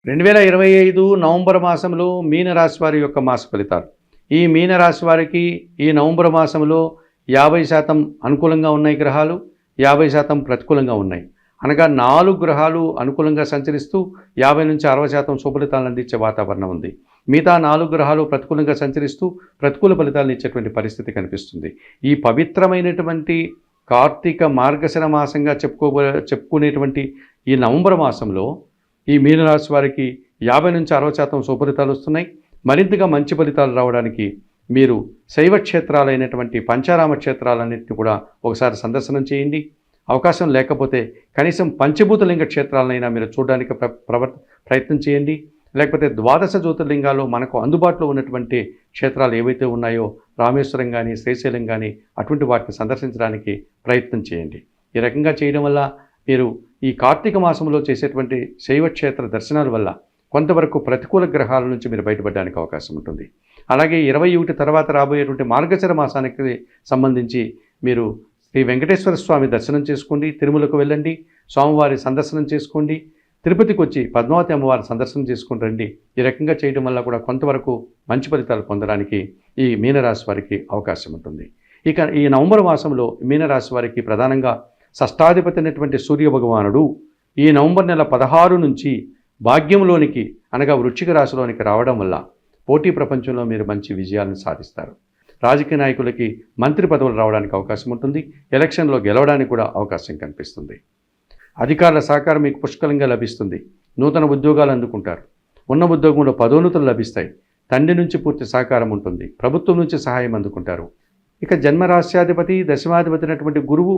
2025 November మాసంలో మీనరాశి వారి యొక్క మాస ఫలితాలు. ఈ మీనరాశి వారికి ఈ నవంబర్ మాసంలో 50% అనుకూలంగా ఉన్నాయి గ్రహాలు, 50% ప్రతికూలంగా ఉన్నాయి. అనగా 4 గ్రహాలు అనుకూలంగా సంచరిస్తూ 50-60% శుభఫలితాలను అందించే వాతావరణం ఉంది. మిగతా 4 గ్రహాలు ప్రతికూలంగా సంచరిస్తూ ప్రతికూల ఫలితాలను ఇచ్చేటువంటి పరిస్థితి కనిపిస్తుంది. ఈ పవిత్రమైనటువంటి కార్తీక మార్గశిర మాసంగా చెప్పుకునేటువంటి ఈ నవంబర్ మాసంలో ఈ మీనరాశి వారికి 50-60% శుభఫలితాలు వస్తున్నాయి. మరింతగా మంచి ఫలితాలు రావడానికి మీరు శైవ క్షేత్రాలైనటువంటి పంచారామ క్షేత్రాలన్నింటినీ కూడా ఒకసారి సందర్శనం చేయండి. అవకాశం లేకపోతే కనీసం పంచభూతలింగ క్షేత్రాలనైనా మీరు చూడడానికి ప్రయత్నం చేయండి. లేకపోతే ద్వాదశ జ్యోతిర్లింగాలు మనకు అందుబాటులో ఉన్నటువంటి క్షేత్రాలు ఏవైతే ఉన్నాయో రామేశ్వరం కానీ శ్రీశైలం కానీ అటువంటి వాటిని సందర్శించడానికి ప్రయత్నం చేయండి. ఈ రకంగా చేయడం వల్ల మీరు ఈ కార్తీక మాసంలో చేసేటువంటి శైవక్షేత్ర దర్శనాల వల్ల కొంతవరకు ప్రతికూల గ్రహాల నుంచి మీరు బయటపడడానికి అవకాశం ఉంటుంది. అలాగే 21 తర్వాత రాబోయేటువంటి మార్గశిర మాసానికి సంబంధించి మీరు శ్రీ వెంకటేశ్వర స్వామి దర్శనం చేసుకోండి, తిరుమలకు వెళ్ళండి, స్వామివారి సందర్శనం చేసుకోండి, తిరుపతికి వచ్చి పద్మావతి అమ్మవారి సందర్శనం చేసుకుని రండి. ఈ రకంగా చేయడం వల్ల కూడా కొంతవరకు మంచి ఫలితాలు పొందడానికి ఈ మీనరాశి వారికి అవకాశం ఉంటుంది. ఇక ఈ నవంబర్ మాసంలో మీనరాశి వారికి ప్రధానంగా షష్టాధిపతి అయినటువంటి సూర్య భగవానుడు ఈ నవంబర్ నెల 16 నుంచి భాగ్యంలోనికి అనగా వృశ్చిక రాశిలోనికి రావడం వల్ల పోటీ ప్రపంచంలో మీరు మంచి విజయాలను సాధిస్తారు. రాజకీయ నాయకులకి మంత్రి పదవులు రావడానికి అవకాశం ఉంటుంది. ఎలక్షన్లో గెలవడానికి కూడా అవకాశం కనిపిస్తుంది. అధికారుల సహకారం మీకు పుష్కలంగా లభిస్తుంది. నూతన ఉద్యోగాలు అందుకుంటారు. ఉన్న ఉద్యోగంలో పదోన్నతులు లభిస్తాయి. తండ్రి నుంచి పూర్తి సహకారం ఉంటుంది. ప్రభుత్వం నుంచి సహాయం అందుకుంటారు. ఇక జన్మరాశ్యాధిపతి దశమాధిపతి అయినటువంటి గురువు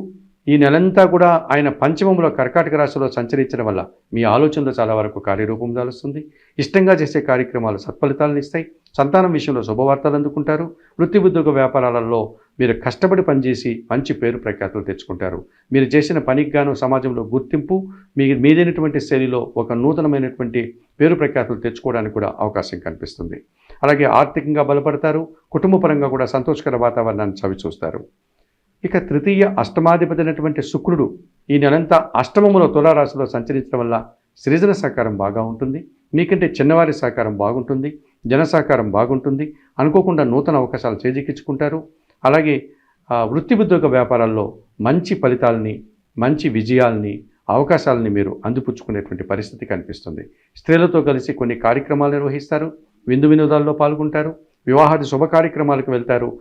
ఈ నెలంతా కూడా ఆయన పంచమంలో కర్కాటక రాశిలో సంచరించడం వల్ల మీ ఆలోచనలు చాలా వరకు కార్యరూపం దాలుస్తుంది. ఇష్టంగా చేసే కార్యక్రమాలు సత్ఫలితాలను ఇస్తాయి. సంతానం విషయంలో శుభవార్తలు అందుకుంటారు. వృత్తి ఉద్యోగ వ్యాపారాలలో మీరు కష్టపడి పనిచేసి మంచి పేరు ప్రఖ్యాతులు తెచ్చుకుంటారు. మీరు చేసిన పనికి గాను సమాజంలో గుర్తింపు మీదైనటువంటి శైలిలో ఒక నూతనమైనటువంటి పేరు ప్రఖ్యాతులు తెచ్చుకోవడానికి కూడా అవకాశం కనిపిస్తుంది. అలాగే ఆర్థికంగా బలపడతారు. కుటుంబపరంగా కూడా సంతోషకర వాతావరణాన్ని చవిచూస్తారు. ఇక తృతీయ అష్టమాధిపతి అయినటువంటి శుక్రుడు ఈ నెలంతా అష్టమములో తులారాశిలో సంచరించడం వల్ల సృజన సహకారం బాగా ఉంటుంది. మీకంటే చిన్నవారి సహకారం బాగుంటుంది. జన సహకారం బాగుంటుంది. అనుకోకుండా నూతన అవకాశాలు చేజిక్కించుకుంటారు. అలాగే వృత్తి ఉద్యోగ వ్యాపారాల్లో మంచి ఫలితాలని, మంచి విజయాల్ని, అవకాశాలని మీరు అందిపుచ్చుకునేటువంటి పరిస్థితి కనిపిస్తుంది. స్త్రీలతో కలిసి కొన్ని కార్యక్రమాలు నిర్వహిస్తారు. విందు వినోదాల్లో పాల్గొంటారు. వివాహాది శుభ కార్యక్రమాలకు వెళ్తారు.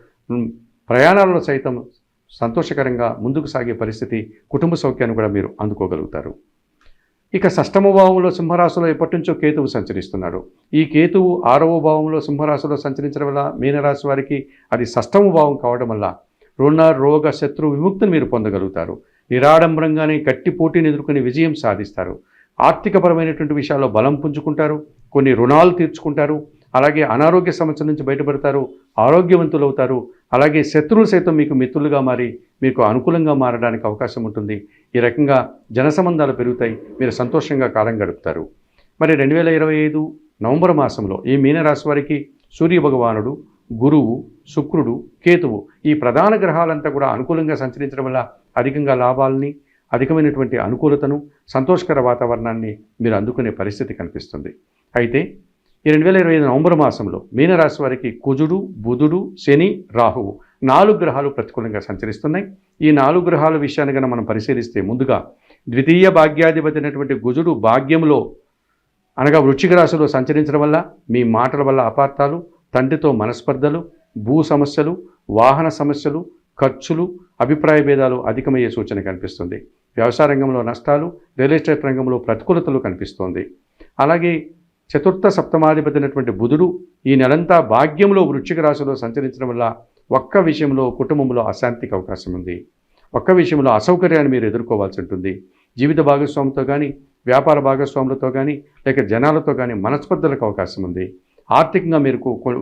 ప్రయాణాలలో సైతం సంతోషకరంగా ముందుకు సాగే పరిస్థితి, కుటుంబ సౌఖ్యాన్ని కూడా మీరు అందుకోగలుగుతారు. ఇక షష్టమ భావంలో సింహరాశిలో ఎప్పటి నుంచో కేతువు సంచరిస్తున్నాడు. ఈ కేతువు 6వ భావంలో సింహరాశిలో సంచరించడం వల్ల మీనరాశి వారికి అది షష్టమ భావం కావడం వల్ల రుణ రోగ శత్రు విముక్తిని మీరు పొందగలుగుతారు. నిరాడంబరంగానే గట్టి పోటీని ఎదుర్కొని విజయం సాధిస్తారు. ఆర్థికపరమైనటువంటి విషయాల్లో బలం పుంజుకుంటారు. కొన్ని రుణాలు తీర్చుకుంటారు. అలాగే అనారోగ్య సమస్యల నుంచి బయటపడతారు. ఆరోగ్యవంతులు అవుతారు. అలాగే శత్రువులు సైతం మీకు మిత్రులుగా మారి మీకు అనుకూలంగా మారడానికి అవకాశం ఉంటుంది. ఈ రకంగా జన సంబంధాలు పెరుగుతాయి. మీరు సంతోషంగా కాలం గడుపుతారు. మరి 2025 నవంబర్ మాసంలో ఈ మీనరాశి వారికి సూర్య భగవానుడు, గురువు, శుక్రుడు, కేతువు ఈ ప్రధాన గ్రహాలంతా కూడా అనుకూలంగా సంచరించడం వల్ల అధికంగా లాభాలని, అధికమైనటువంటి అనుకూలతను, సంతోషకర వాతావరణాన్ని మీరు అందుకునే పరిస్థితి కనిపిస్తుంది. అయితే ఈ 2025 నవంబర్ మాసంలో మీనరాశి వారికి కుజుడు, బుధుడు, శని, రాహువు 4 గ్రహాలు ప్రతికూలంగా సంచరిస్తున్నాయి. ఈ 4 గ్రహాల విషయాన్ని కనుక మనం పరిశీలిస్తే ముందుగా ద్వితీయ భాగ్యాధిపతి అయినటువంటి కుజుడు భాగ్యంలో అనగా వృశ్చిక రాశిలో సంచరించడం వల్ల మీ మాటల వల్ల అపార్థాలు, తండ్రితో మనస్పర్ధలు, భూ సమస్యలు, వాహన సమస్యలు, ఖర్చులు, అభిప్రాయ భేదాలు అధికమయ్యే సూచన కనిపిస్తుంది. వ్యవసాయ రంగంలో నష్టాలు, రియల్ ఎస్టేట్ రంగంలో ప్రతికూలతలు కనిపిస్తోంది. అలాగే చతుర్థ సప్తమాధిపతి అయినటువంటి బుధుడు ఈ నెలంతా భాగ్యంలో వృశ్చిక రాశిలో సంచరించడం వల్ల ఒక్క విషయంలో కుటుంబంలో అశాంతికి అవకాశం ఉంది. ఒక్క విషయంలో అసౌకర్యాన్ని మీరు ఎదుర్కోవాల్సి ఉంటుంది. జీవిత భాగస్వామితో కానీ, వ్యాపార భాగస్వాములతో కానీ, లేక జనాలతో కానీ మనస్పర్ధలకు అవకాశం ఉంది. ఆర్థికంగా మీరు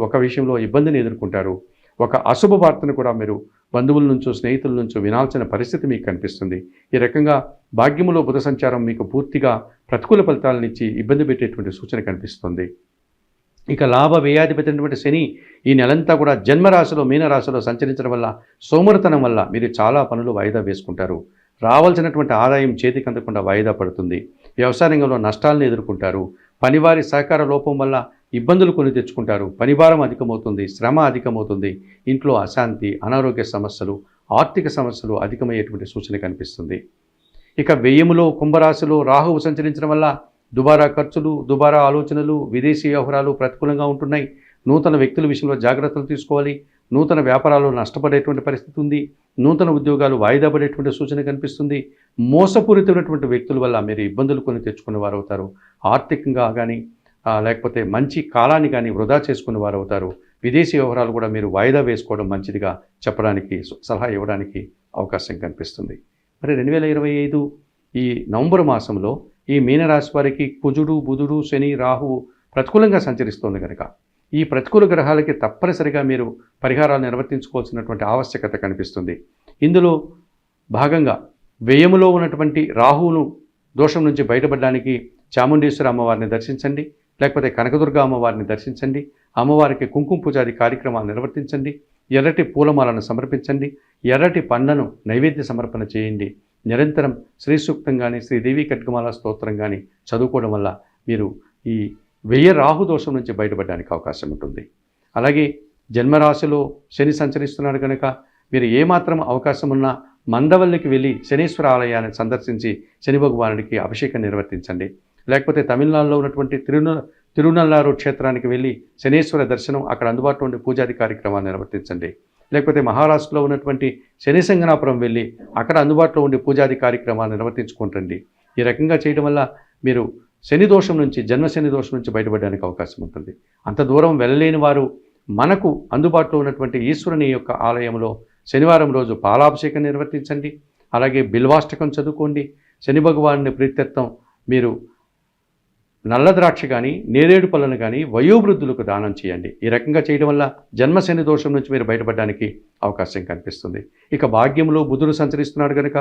ఒక విషయంలో ఇబ్బందిని ఎదుర్కొంటారు. ఒక అశుభ వార్తను కూడా మీరు బంధువుల నుంచో స్నేహితుల నుంచో వినాల్సిన పరిస్థితి మీకు కనిపిస్తుంది. ఈ రకంగా భాగ్యములో బుధ సంచారం మీకు పూర్తిగా ప్రతికూల ఫలితాలను ఇచ్చి ఇబ్బంది పెట్టేటువంటి సూచన కనిపిస్తుంది. ఇక లాభ వ్యయాధిపతి అయినటువంటి శని ఈ నెలంతా కూడా జన్మరాశిలో మీనరాశిలో సంచరించడం వల్ల సోమరితనం వల్ల మీరు చాలా పనులు వాయిదా వేసుకుంటారు. రావాల్సినటువంటి ఆదాయం చేతికి అందకుండా వాయిదా పడుతుంది. వ్యవసాయ రంగంలో నష్టాలను ఎదుర్కొంటారు. పనివారి సహకార లోపం వల్ల ఇబ్బందులు కొని తెచ్చుకుంటారు. పనిభారం అధికమవుతుంది, శ్రమ అధికమవుతుంది, ఇంట్లో అశాంతి, అనారోగ్య సమస్యలు, ఆర్థిక సమస్యలు అధికమయ్యేటువంటి సూచన కనిపిస్తుంది. ఇక వ్యయములో కుంభరాశిలో రాహువు సంచరించడం వల్ల దుబారా ఖర్చులు, దుబారా ఆలోచనలు, విదేశీ వ్యవహారాలు ప్రతికూలంగా ఉంటున్నాయి. నూతన వ్యక్తుల విషయంలో జాగ్రత్తలు తీసుకోవాలి. నూతన వ్యాపారాలు నష్టపడేటువంటి పరిస్థితి ఉంది. నూతన ఉద్యోగాలు వాయిదా పడేటువంటి సూచన కనిపిస్తుంది. మోసపూరితమైనటువంటి వ్యక్తుల వల్ల మీరు ఇబ్బందులు కొని తెచ్చుకునే వారు అవుతారు. ఆర్థికంగా కానీ లేకపోతే మంచి కాలాన్ని కానీ వృధా చేసుకునే వారు అవుతారు. విదేశీ వ్యవహారాలు కూడా మీరు వాయిదా వేసుకోవడం మంచిదిగా చెప్పడానికి, సలహా ఇవ్వడానికి అవకాశం కనిపిస్తుంది. మరి 2025 ఈ నవంబర్ మాసంలో ఈ మీనరాశి వారికి కుజుడు, బుధుడు, శని, రాహువు ప్రతికూలంగా సంచరిస్తోంది కనుక ఈ ప్రతికూల గ్రహాలకి తప్పనిసరిగా మీరు పరిహారాలు నిర్వర్తించుకోవాల్సినటువంటి ఆవశ్యకత కనిపిస్తుంది. ఇందులో భాగంగా వ్యయములో ఉన్నటువంటి రాహువును దోషం నుంచి బయటపడడానికి చాముండేశ్వరి అమ్మవారిని దర్శించండి, లేకపోతే కనకదుర్గ అమ్మవారిని దర్శించండి. అమ్మవారికి కుంకుమ పూజాది కార్యక్రమాలు నిర్వర్తించండి. ఎర్రటి పూలమాలను సమర్పించండి. ఎర్రటి పండ్లను నైవేద్య సమర్పణ చేయండి. నిరంతరం శ్రీ సూక్తం కానీ, శ్రీదేవి ఖడ్గమాల స్తోత్రం కానీ చదువుకోవడం వల్ల మీరు ఈ రాహు దోషం నుంచి బయటపడడానికి అవకాశం ఉంటుంది. అలాగే జన్మరాశిలో శని సంచరిస్తున్నాడు కనుక మీరు ఏమాత్రం అవకాశం ఉన్నా మందవల్లికి వెళ్ళి శనీశ్వర ఆలయాన్ని సందర్శించి శని భగవానుడికి అభిషేకం నిర్వర్తించండి. లేకపోతే తమిళనాడులో ఉన్నటువంటి తిరునల్లారు క్షేత్రానికి వెళ్ళి శనీశ్వర దర్శనం, అక్కడ అందుబాటులో ఉండే పూజాది కార్యక్రమాలు నిర్వర్తించండి. లేకపోతే మహారాష్ట్రలో ఉన్నటువంటి శని సంగనాపురం వెళ్ళి అక్కడ అందుబాటులో ఉండే పూజాది కార్యక్రమాలు నిర్వర్తించుకుంటండి. ఈ రకంగా చేయడం వల్ల మీరు శని దోషం నుంచి, జన్మశని దోషం నుంచి బయటపడడానికి అవకాశం ఉంటుంది. అంత దూరం వెళ్ళలేని వారు మనకు అందుబాటులో ఉన్నటువంటి ఈశ్వరుని యొక్క ఆలయంలో శనివారం రోజు పాలాభిషేకం నిర్వర్తించండి. అలాగే బిల్వాష్టకం చదువుకోండి. శని భగవానుని ప్రీత్యర్థం మీరు నల్ల ద్రాక్ష కానీ, నేరేడు పళ్ళను కానీ వయోవృద్ధులకు దానం చేయండి. ఈ రకంగా చేయడం వల్ల జన్మశని దోషం నుంచి మీరు బయటపడడానికి అవకాశం కనిపిస్తుంది. ఇక భాగ్యంలో బుధుడు సంచరిస్తున్నాడు కనుక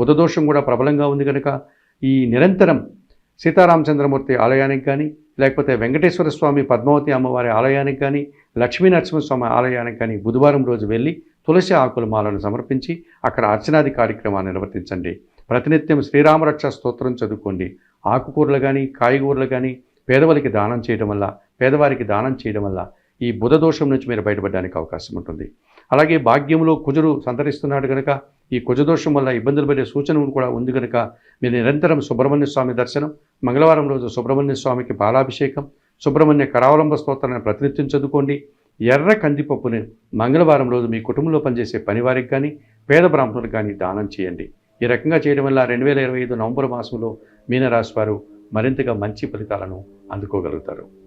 బుధ దోషం కూడా ప్రబలంగా ఉంది కనుక ఈ నిరంతరం సీతారామచంద్రమూర్తి ఆలయానికి కానీ, లేకపోతే వెంకటేశ్వర స్వామి పద్మావతి అమ్మవారి ఆలయానికి కానీ, లక్ష్మీ నరసింహస్వామి ఆలయానికి కానీ బుధవారం రోజు వెళ్ళి తులసి ఆకుల మాలను సమర్పించి అక్కడ అర్చనాది కార్యక్రమాన్ని నిర్వర్తించండి. ప్రతినిత్యం శ్రీరామరక్ష స్తోత్రం చదువుకోండి. ఆకుకూరలు కానీ, కాయగూరలు కానీ పేదవారికి దానం చేయడం వల్ల ఈ బుధ దోషం నుంచి మీరు బయటపడడానికి అవకాశం ఉంటుంది. అలాగే భాగ్యంలో కుజుడు సంతరిస్తున్నాడు కనుక ఈ కుజదోషం వల్ల ఇబ్బందులు పడే సూచన కూడా ఉంది కనుక మీరు నిరంతరం సుబ్రహ్మణ్య స్వామి దర్శనం, మంగళవారం రోజు సుబ్రహ్మణ్య స్వామికి పాలాభిషేకం, సుబ్రహ్మణ్య కరావలంబ స్తోత్రాన్ని ప్రతినిత్యం చదువుకోండి. ఎర్ర కందిపప్పుని మంగళవారం రోజు మీ కుటుంబంలో పనిచేసే పనివారికి కానీ, పేద బ్రాహ్మణులకు కానీ దానం చేయండి. ఈ రకంగా చేయడం వల్ల 2025 నవంబర్ మాసంలో మీనరాశి వారు మరింతగా మంచి ఫలితాలను అందుకోగలుగుతారు.